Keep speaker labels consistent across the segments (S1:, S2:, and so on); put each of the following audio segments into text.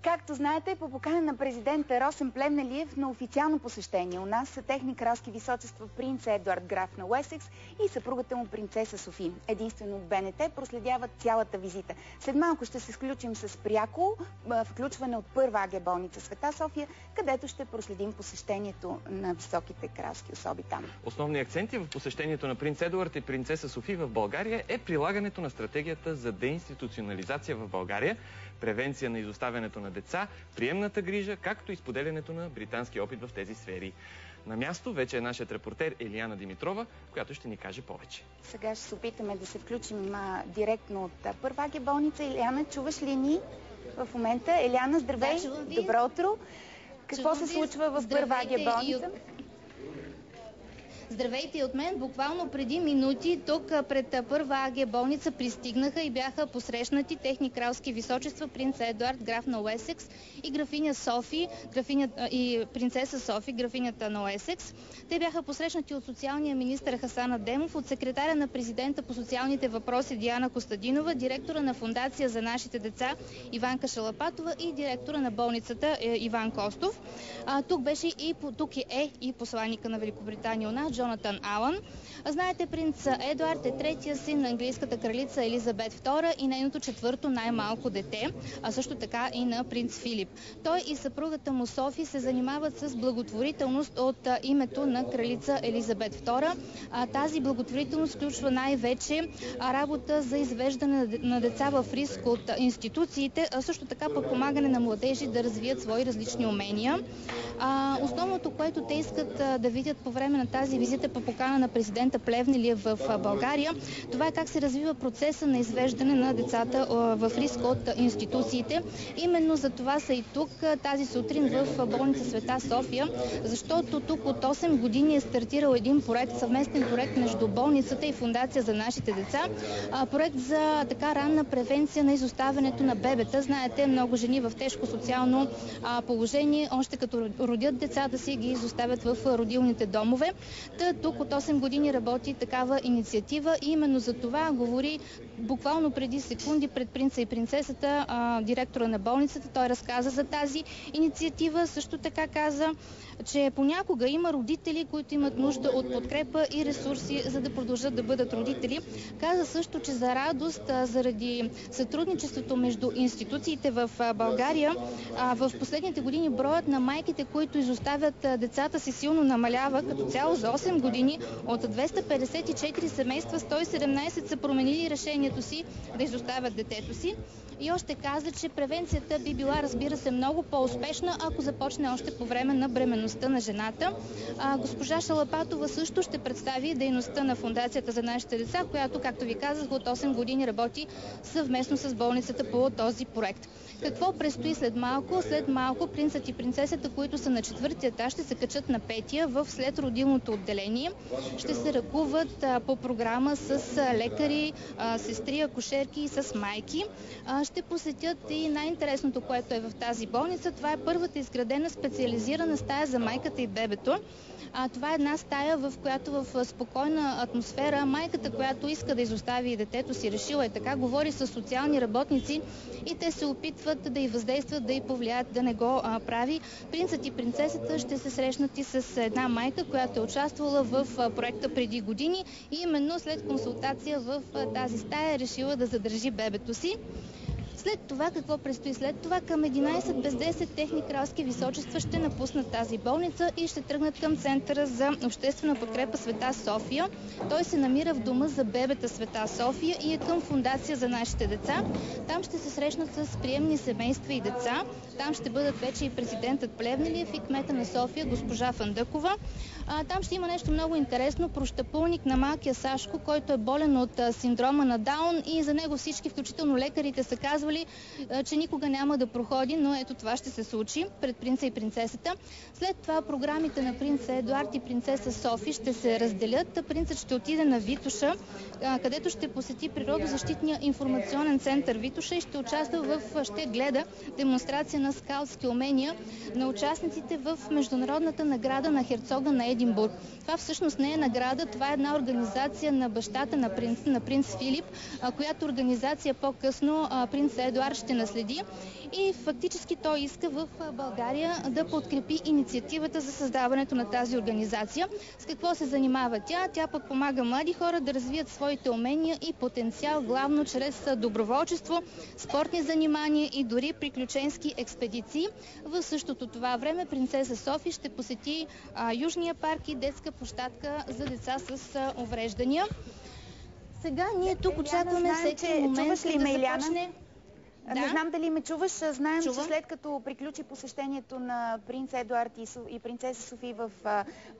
S1: Както знаете, по покана на президента Росен Плевнелиев на официално посещение у нас са техни кралски височества принц Едуард, граф на Уесекс, и съпругата му принцеса Софи. Единствено от БНТ проследяват цялата визита. След малко ще се включим с пряко включване от първа АГ болница Света София, където ще проследим посещението на високите кралски особи там.
S2: Основни акценти в посещението на принц Едуард и принцеса Софи в България е прилагането на стратегията за деинституционализация в България, превенция на изоставянето на деца, приемната грижа, както и споделянето на британски опит в тези сфери. На място вече е нашият репортер Елиана Димитрова, която ще ни каже повече.
S1: Сега ще се опитаме да се включим директно от първа АГ болница. Елиана, чуваш ли ни в момента? Елиана, здравей!
S3: Да,
S1: добро утро! Какво се случва в първа АГ болница?
S3: Здравейте и от мен. Буквално преди минути тук пред първа АГ болница пристигнаха и бяха посрещнати техни кралски височества принц Едуард, граф на Уесекс, и графиня Софи, и принцеса Софи, графинята на Уесекс. Те бяха посрещнати от социалния министър Хасан Адемов, от секретаря на президента по социалните въпроси Диана Костадинова, директора на Фондация за нашите деца Иванка Шалапатова и директора на болницата Иван Костов. Тук е и посланника на Великобритания у нас, Джонатан Алън. Знаете, принц Едуард е третия син на английската кралица Елизабет II и нейното четвърто най-малко дете, а също така и на принц Филип. Той и съпругата му Софи се занимават с благотворителност от името на кралица Елизабет II. Тази благотворителност включва най-вече работа за извеждане на деца в риск от институциите, а също така подпомагане на младежи да развият свои различни умения. Основното, което те искат да видят по време на тази визита по покана на президента Плевнелиев в България, това е как се развива процеса на извеждане на децата в риск от институциите. Именно за това са и тук тази сутрин в болница Света София, защото тук от 8 години е стартирал един проект, съвместен проект между болницата и Фондация за нашите деца. Проект за така ранна превенция на изоставянето на бебета. Знаете, много жени в тежко социално положение, още като родят децата си, ги изоставят в родилните домове. Тук от 8 години работи такава инициатива и именно за това говори буквално преди секунди пред принца и принцесата директора на болницата. Той разказа за тази инициатива. Също така каза, че понякога има родители, които имат нужда от подкрепа и ресурси, за да продължат да бъдат родители. Каза също, че за радост, заради сътрудничеството между институциите в България, в последните години броят на майките, които изоставят децата си, силно намалява. Като цяло за 8 години от 254 семейства, 117 са променили решението си да изоставят детето си. И още каза, че превенцията би била, разбира се, много по-успешна, ако започне още по време на бременността на жената. Госпожа Шалапатова също ще представи дейността на Фондацията за нашите деца, която, както ви казах, от 8 години работи съвместно с болницата по този проект. Какво предстои след малко? След малко принцът и принцесата, които са на 4-ти етаж, ще се качат на 5-тия в следродилното отделение. Ще се ръкуват по програма с лекари, сестри, акушерки и с майки. Ще посетят и най-интересното, което е в тази болница. Това е първата изградена специализирана стая за майката и бебето. Това е една стая, в която в спокойна атмосфера майката, която иска да изостави детето си, решила е така, говори с социални работници и те се опитват да й въздействат, да й повлияят да не го прави. Принцът и принцесата ще се срещнат и с една майка, която е участвала в проекта преди години и именно след консултация в тази стая е решила да задържи бебето си. След това, какво предстои? След това към 11 без 10 техни кралски височества ще напуснат тази болница и ще тръгнат към Центъра за обществена подкрепа Света София. Той се намира в дома за бебета Света София и е към Фондация за нашите деца. Там ще се срещнат с приемни семейства и деца. Там ще бъдат вече и президентът Плевнелиев и кмета на София госпожа Фандъкова. Там ще има нещо много интересно. Прощапълник на малкия Сашко, който е болен от синдрома на Даун и за него всички, включително лекарите, са казвали, че никога няма да проходи, но ето това ще се случи пред принца и принцесата. След това програмите на принц Едуард и принцеса Софи ще се разделят. Принцът ще отиде на Витоша, където ще посети природозащитния информационен център Витоша и ще гледа демонстрация на скаутски умения на участниците в международната награда на херцога на Единбург. Това всъщност не е награда, това е една организация на бащата на принц Филип, която организация по-късно принц Едуард ще наследи и фактически той иска в България да подкрепи инициативата за създаването на тази организация. С какво се занимава тя? Тя подпомага млади хора да развият своите умения и потенциал, главно чрез доброволчество, спортни занимания и дори приключенски експедиции. В същото това време принцеса Софи ще посети Южния парк и детска площадка за деца с увреждания. Сега ние тук очакваме всеки момент да започне.
S1: Да. Не знам дали ме чуваш. Знаем, че след като приключи посещението на принц Едуард и принцеса Софи в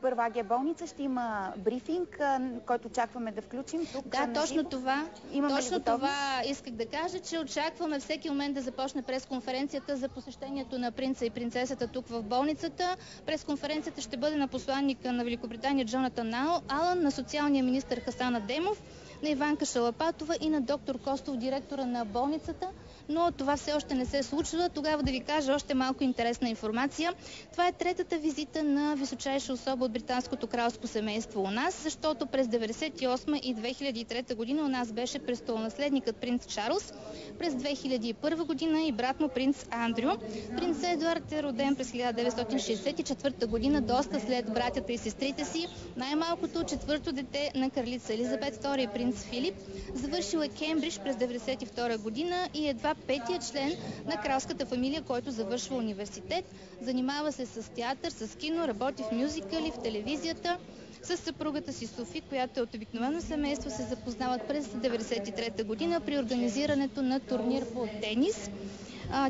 S1: първа АГ болница, ще има брифинг, който очакваме да включим тук.
S3: Да, точно това. Точно това исках да кажа, че очакваме всеки момент да започне пресконференцията за посещението на принца и принцесата тук в болницата. Пресконференцията ще бъде на посланника на Великобритания Джонатан Алън, на социалния министър Хасан Адемов, на Иванка Шалапатова и на доктор Костов, директора на болницата, но това все още не се случва. Тогава да ви кажа още малко интересна информация. Това е третата визита на височайша особа от британското кралско семейство у нас, защото през 1998 и 2003 година у нас беше престолонаследникът принц Чарлз, през 2001 година и брат му принц Андрю. Принц Едуард е роден през 1964 година, доста след братята и сестрите си, най-малкото четвърто дете на кралица Елизабет II и принц Филип. Завършил е Кембридж през 1992 година и едва петия член на кралската фамилия, който завършва университет. Занимава се с театър, с кино, работи в мюзикали, в телевизията. С съпругата си Софи, която е от обикновено семейство, се запознават през 1993 година при организирането на турнир по тенис.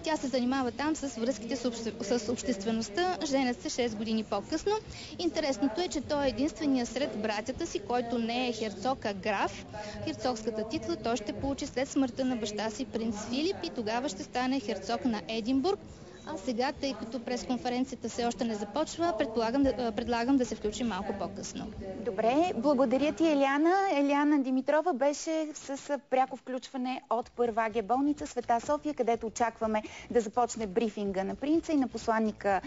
S3: Тя се занимава там с връзките с обществеността, женят се 6 години по-късно. Интересното е, че той е единственият сред братята си, който не е херцог, а граф. Херцогската титла той ще получи след смъртта на баща си принц Филип и тогава ще стане херцог на Единбург. А сега, тъй като пресконференцията все още не започва, предлагам да се включим малко по-късно.
S1: Добре, благодаря ти, Елиана. Елиана Димитрова беше с пряко включване от първа АГ болница Света София, където очакваме да започне брифинга на принца и на посланника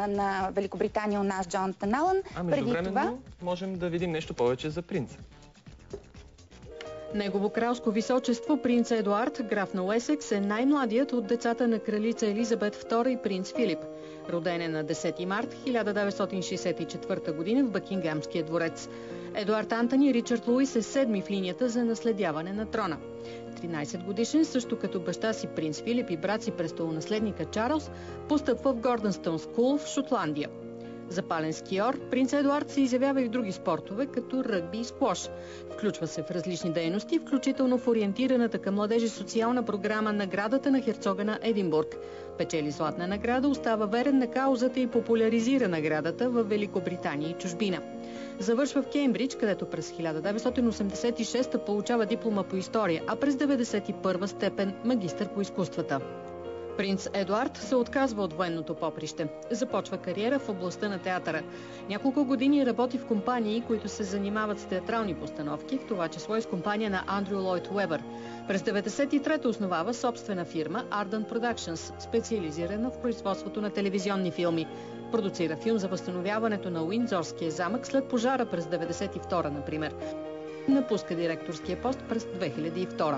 S1: на Великобритания у нас Джонатан Алън.
S2: Междувременно можем да видим нещо повече за принца.
S4: Негово кралско височество принц Едуард, граф на Уесекс, е най-младият от децата на кралица Елизабет II и принц Филип. Роден е на 10 март 1964 г. в Бъкингамския дворец. Едуард Антони Ричард Луис е седми в линията за наследяване на трона. 13 годишен, също като баща си принц Филип и брат си престолонаследника Чарлз, постъпва в Гордънстън Скул в Шотландия. Запален скиор, принц Едуард се изявява и в други спортове, като ръгби и сквош. Включва се в различни дейности, включително в ориентираната към младежи социална програма Наградата на херцога на Единбург. Печели златна награда, остава верен на каузата и популяризира наградата в Великобритания и чужбина. Завършва в Кембридж, където през 1986 получава диплома по история, а през 1991 степен магистър по изкуствата. Принц Едуард се отказва от военното поприще. Започва кариера в областта на театъра. Няколко години работи в компании, които се занимават с театрални постановки, в това число и с компания на Андрю Лойд Уебър. През 1993 основава собствена фирма Ardent Productions, специализирана в производството на телевизионни филми. Продуцира филм за възстановяването на Уиндзорския замък след пожара през 1992, например. Напуска директорския пост през 2002.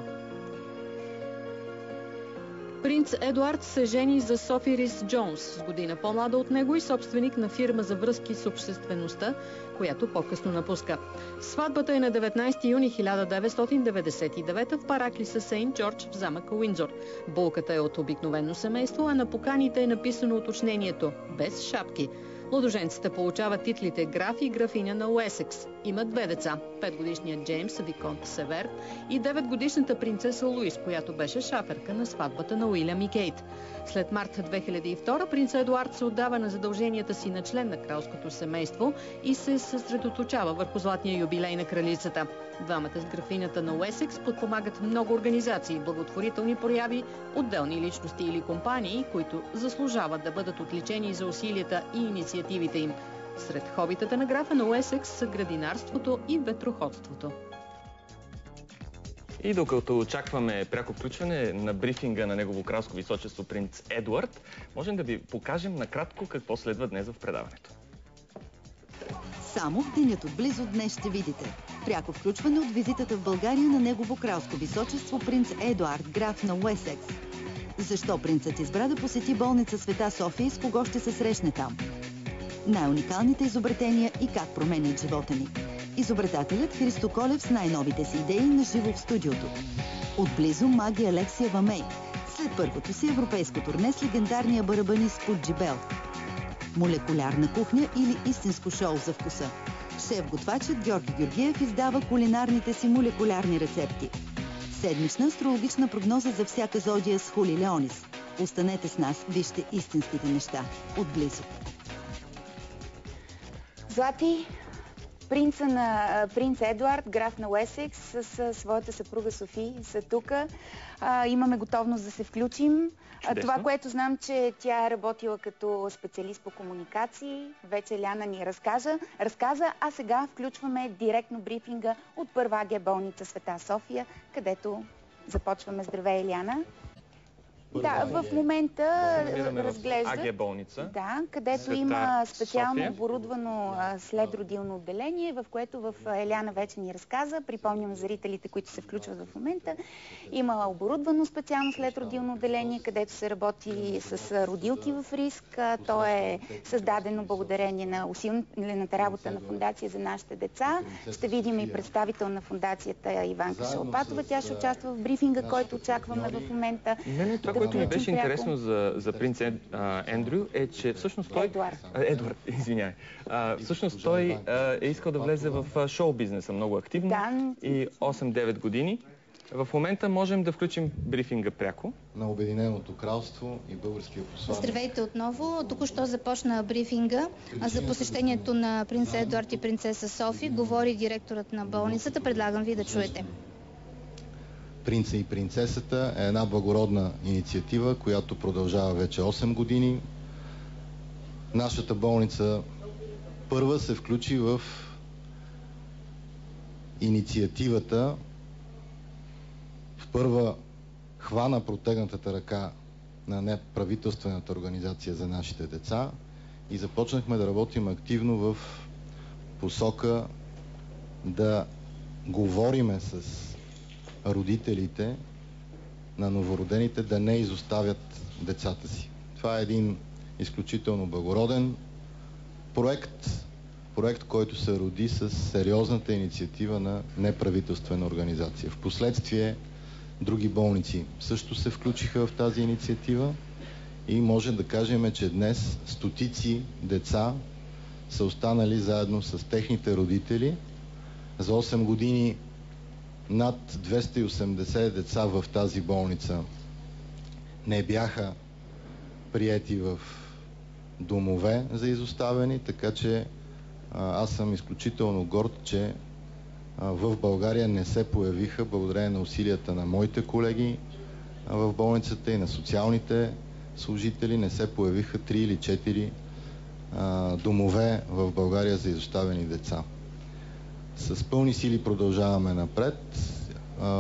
S4: Принц Едуард се жени за Софи Рис Джонс, с година по-млада от него и собственик на фирма за връзки с обществеността, която по-късно напуска. Сватбата е на 19 юни 1999 в параклиса Сейнт Джордж в замъка Уиндзор. Булката е от обикновено семейство, а на поканите е написано уточнението «без шапки». Младоженците получават титлите граф и графиня на Уесекс. Имат 2 деца – 5-годишният Джеймс Виконт Север и 9-годишната принцеса Луис, която беше шаферка на сватбата на Уилям и Кейт. След март 2002 принц Едуард се отдава на задълженията си на член на кралското семейство и се съсредоточава върху златния юбилей на кралицата. Двамата с графинята на Уесекс подпомагат много организации, благотворителни прояви, отделни личности или компании, които заслужават да бъдат отличени за усилията и инициативите им. Сред хобитата на графа на Уесекс са градинарството и ветроходството.
S2: И докато очакваме пряко включване на брифинга на негово кралско височество принц Едуард, можем да ви покажем накратко какво следва днес в предаването.
S5: Само в денят отблизо днес ще видите пряко включване от визитата в България на негово кралско височество принц Едуард, граф на Уесекс. Защо принцът избра да посети болница Света София и с кого ще се срещне там? Най-уникалните изобретения и как променят живота ни. Изобретателят Христо Колев с най-новите си идеи на живо в студиото. Отблизо маги Алексия Вамей, след първото си европейско турне с легендарния барабанист Пуджи Бел. Молекулярна кухня или истинско шоу за вкуса. Шеф-готвачът Георги Георгиев издава кулинарните си молекулярни рецепти. Седмична астрологична прогноза за всяка зодия с Хули Леонис. Останете с нас, вижте истинските неща отблизо.
S1: Злати, принц Едуард, граф на Уесекс, с своята съпруга Софи са тук. Имаме готовност да се включим. Това, което знам, че тя е работила като специалист по комуникации, вече Еляна ни разказа, а сега включваме директно брифинга от първа АГ болница Света София, където започваме. Здравей, Еляна! Да, в момента разглеждат
S2: АГ болница.
S1: Да, където Света има специално София оборудвано следродилно отделение, в което в Еляна вече ни разказа. Припомням зрителите, които се включват в момента. Има оборудвано специално следродилно отделение, където се работи с родилки в риск. То е създадено благодарение на усилената работа на Фондация за нашите деца. Ще видим и представител на фондацията Иванка Шалопатова. Тя ще участва в брифинга, който очакваме в момента.
S2: Което ми беше интересно за принц Ендрю е, че всъщност той... Едуард, извинявай. Всъщност той е искал да влезе в шоу-бизнеса много активно и 8-9 години. В момента можем да включим брифинга пряко.
S6: На Обединеното кралство и българския посланик.
S3: Здравейте отново. Току-що започна брифинга за посещението на принц Едуард и принцеса Софи. Говори директорът на болницата. Предлагам ви да чуете.
S6: Принца и принцесата е една благородна инициатива, която продължава вече 8 години. Нашата болница първа се включи в инициативата, първа хвана протегнатата ръка на неправителствената организация за нашите деца и започнахме да работим активно в посока да говориме с родителите на новородените да не изоставят децата си. Това е един изключително благороден проект, който се роди с сериозната инициатива на неправителствена организация. Впоследствие други болници също се включиха в тази инициатива и може да кажем, че днес стотици деца са останали заедно с техните родители. За 8 години над 280 деца в тази болница не бяха приети в домове за изоставени, така че аз съм изключително горд, че в България не се появиха, благодарение на усилията на моите колеги в болницата и на социалните служители, не се появиха 3 или 4 домове в България за изоставени деца. С пълни сили продължаваме напред.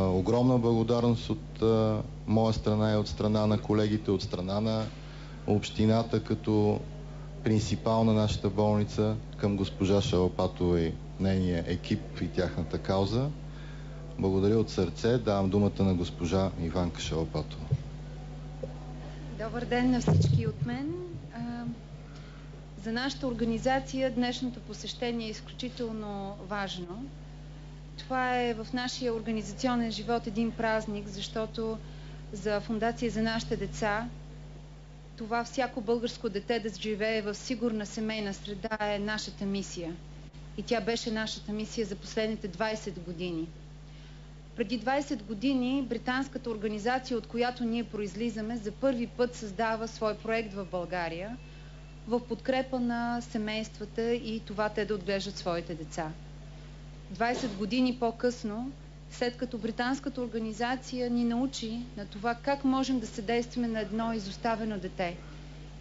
S6: Огромна благодарност от моя страна и от страна на колегите, от страна на общината като принципал на нашата болница към госпожа Шалопатова и нейния екип и тяхната кауза. Благодаря от сърце. Давам думата на госпожа Иванка Шалопатова.
S7: Добър ден на всички от мен. За нашата организация днешното посещение е изключително важно. Това е в нашия организационен живот един празник, защото за Фондация за нашите деца това всяко българско дете да живее в сигурна семейна среда е нашата мисия. И тя беше нашата мисия за последните 20 години. Преди 20 години британската организация, от която ние произлизаме, за първи път създава свой проект в България в подкрепа на семействата и това те да отглеждат своите деца. 20 години по-късно, след като британската организация ни научи на това как можем да съдействаме на едно изоставено дете,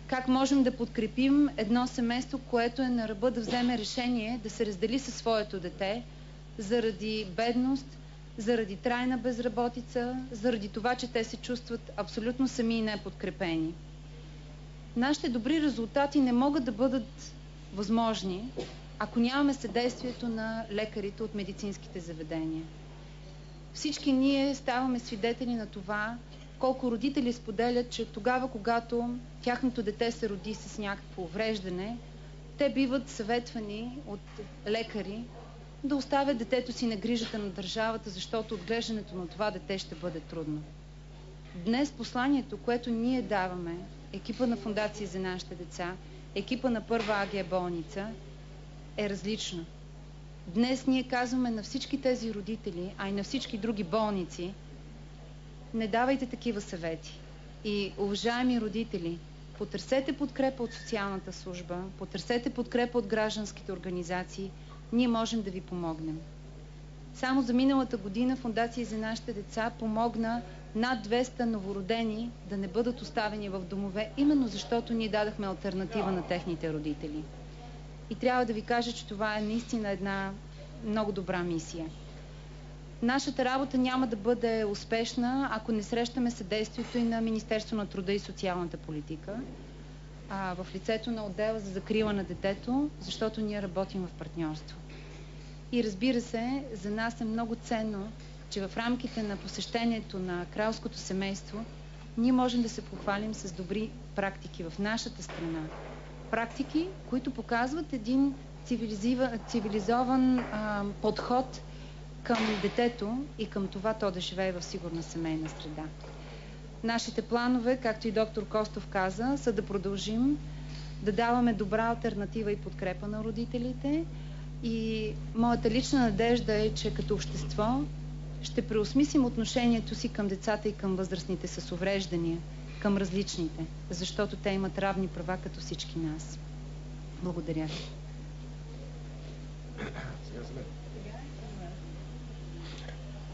S7: как можем да подкрепим едно семейство, което е на ръба да вземе решение да се раздели със своето дете заради бедност, заради трайна безработица, заради това, че те се чувстват абсолютно сами и неподкрепени. Нашите добри резултати не могат да бъдат възможни, ако нямаме съдействието на лекарите от медицинските заведения. Всички ние ставаме свидетели на това, колко родители споделят, че тогава, когато тяхното дете се роди с някакво увреждане, те биват съветвани от лекари да оставят детето си на грижата на държавата, защото отглеждането на това дете ще бъде трудно. Днес посланието, което ние даваме, екипа на Фондация за нашите деца, екипа на Първа АГ болница, е различно. Днес ние казваме на всички тези родители, а и на всички други болници, не давайте такива съвети. И, уважаеми родители, потърсете подкрепа от социалната служба, потърсете подкрепа от гражданските организации, ние можем да ви помогнем. Само за миналата година Фондация за нашите деца помогна над 200 новородени да не бъдат оставени в домове, именно защото ние дадахме алтернатива на техните родители. И трябва да ви кажа, че това е наистина една много добра мисия. Нашата работа няма да бъде успешна, ако не срещаме съдействието и на Министерство на труда и социалната политика, в лицето на отдела за закрила на детето, защото ние работим в партньорство. И разбира се, за нас е много ценно, че в рамките на посещението на кралското семейство ние можем да се похвалим с добри практики в нашата страна. Практики, които показват един цивилизован подход към детето и към това то да живее в сигурна семейна среда. Нашите планове, както и доктор Костов каза, са да продължим да даваме добра алтернатива и подкрепа на родителите. И моята лична надежда е, че като общество ще преосмислим отношението си към децата и към възрастните с увреждания, към различните, защото те имат равни права като всички нас. Благодаря ви.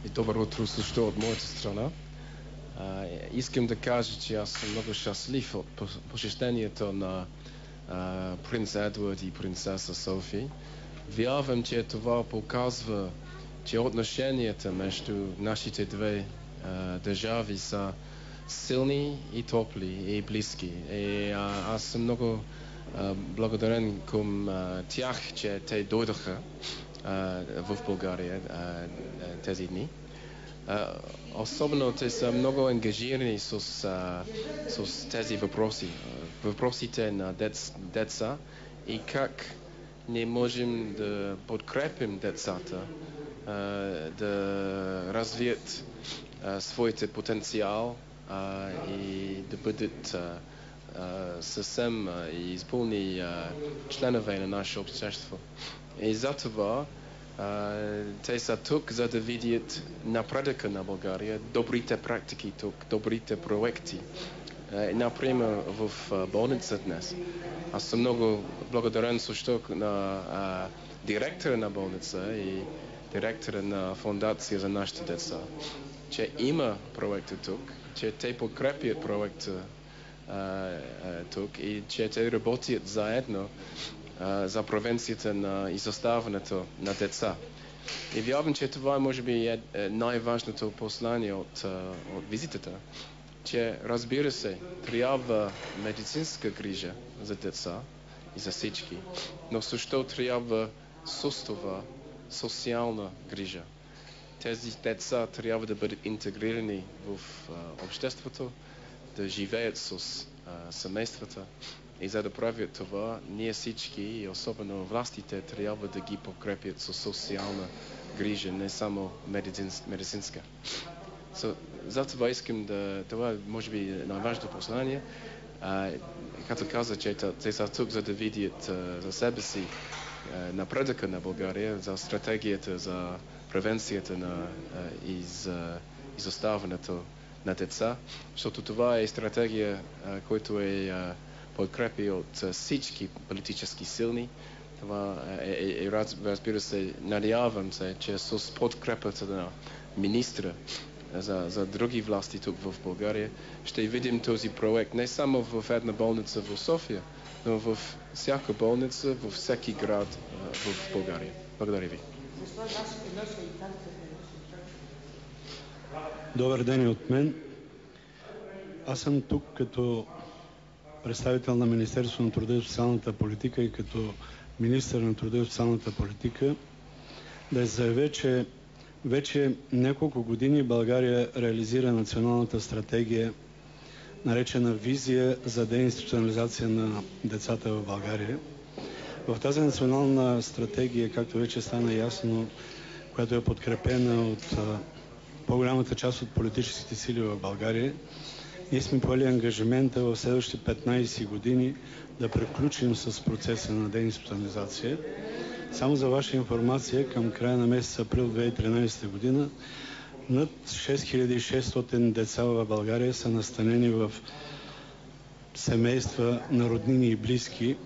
S8: И добро утро също от моята страна. Искам да кажа, че аз съм много щастлив от посещението на принц Едуард и принцеса Софи. Вярвам, че това показва, че отношенията между нашите две държави са силни и топли и близки. И аз съм много благодарен към тях, че те дойдоха в България тези дни. Особено те са много ангажирани с тези въпроси. Въпросите на деца и как не можем да подкрепим децата да развият своите потенциал и да бъдат съвсем изпълни членове на нашето общество. И затова те са тук, за да видят напредъка на България, добрите практики тук, добрите проекти. Например, в болница днес. Аз съм много благодарен също на директора на болница и директора на Фондация за нашите деца, че има проекти тук, че те подкрепят проекта тук и че те работят заедно за превенцията на изоставането на деца. И вярвам, че това може би е най-важното послание от визитата, че разбира се, трябва медицинска грижа за деца и за всички, но също трябва сустова, социална грижа. Тези деца трябва да бъдат интегрирани в обществото, да живеят с семействата. И за да правят това, ние всички, и особено властите, трябва да ги подкрепят с социална грижа, не само медицинска. Затова искам да... Това може би най-важното послание. Като каза, че те са тук, за да видят за себе си напредъка на България, за стратегията, за превенцията на изоставането на деца, защото това е стратегия, която е подкрепи от всички политически силни. Това разбира се, надявам се, че с подкрепата на министра за други власти тук в България ще видим този проект не само в една болница в София, но в всяка болница, във всеки град в България. Благодаря ви.
S9: Добър ден и от мен. Аз съм тук като представител на Министерството на труда и социалната политика и като министър на труда и социалната политика да заявя, че Вече няколко години България реализира националната стратегия, наречена Визия за деинституционализация на децата в България. В тази национална стратегия, както вече стана ясно, която е подкрепена от по-голямата част от политическите сили в България, ние сме поели ангажимента в следващите 15 години да приключим с процеса на деинституционализация. Само за ваша информация, към края на месец април 2013 година над 6600 деца в България са настанени в семейства на роднини и близки.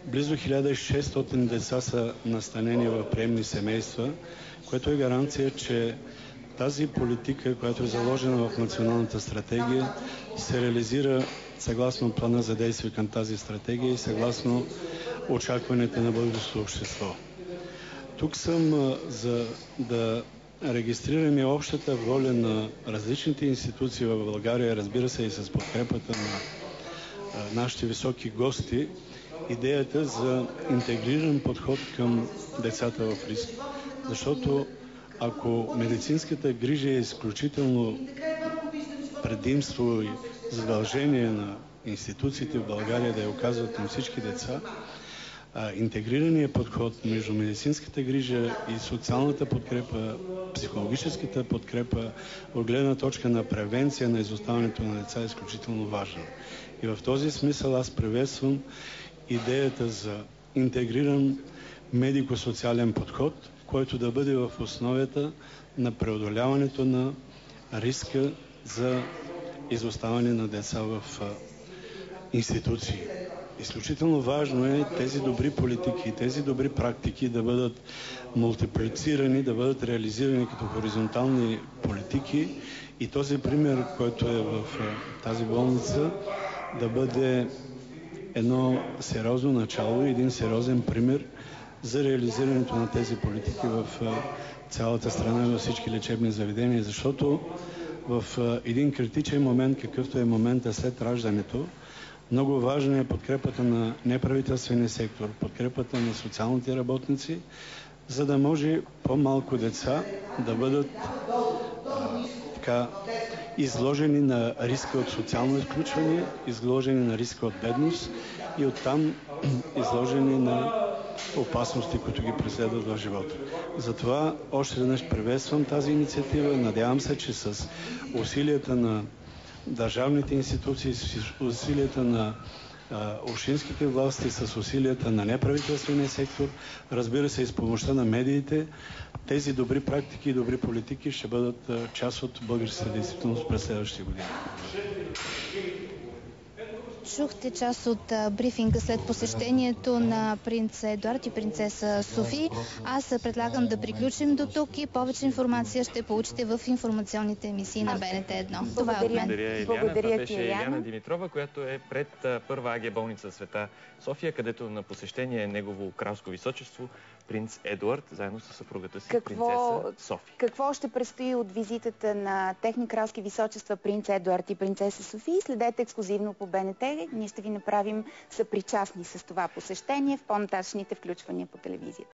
S9: Близо 1600 деца са настанени в приемни семейства, което е гаранция, че тази политика, която е заложена в националната стратегия, се реализира съгласно плана за действие към тази стратегия и съгласно очакването на българското общество. Тук съм за да регистрираме общата воля на различните институции в България, разбира се и с подкрепата на нашите високи гости, идеята за интегриран подход към децата в риск. Защото ако медицинската грижа е изключително предимство и задължение на институциите в България да я оказват на всички деца, интегрираният подход между медицинската грижа и социалната подкрепа, психологическата подкрепа от гледна точка на превенция на изоставането на деца е изключително важна. И в този смисъл аз приветствам идеята за интегриран медико-социален подход, който да бъде в основата на преодоляването на риска за изоставане на деца в институции. Изключително важно е тези добри политики, тези добри практики да бъдат мултиплицирани, да бъдат реализирани като хоризонтални политики и този пример, който е в тази болница, да бъде едно сериозно начало и един сериозен пример за реализирането на тези политики в цялата страна и във всички лечебни заведения, защото в един критичен момент, какъвто е момента след раждането, много важна е подкрепата на неправителствения сектор, подкрепата на социалните работници, за да може по-малко деца да бъдат изложени на риска от социално изключване, изложени на риска от бедност и оттам изложени на опасности, които ги преследват в живота. Затова още веднъж приветствам тази инициатива. Надявам се, че с усилията на държавните институции, с усилията на общинските власти, с усилията на неправителствения сектор, разбира се и с помощта на медиите, тези добри практики и добри политики ще бъдат част от българската действителност през следващите години.
S3: Чухте част от брифинга след посещението на принц Едуард и принцеса Софи. Аз предлагам да приключим до тук и повече информация ще получите в информационните емисии на БНТ1. Това е от мен.
S2: Благодаря, беше Иляна Димитрова, която е пред първа АГ болница Света София, където на посещение е негово кралско височество принц Едуард, заедно с съпругата си принцеса Софи.
S1: Какво ще предстои от визитата на техни кралски височества принц Едуард и принцеса Софи? Следете ексклузивно по БНТ. Ние ще ви направим съпричастни с това посещение в по-нататъчните включвания по телевизията.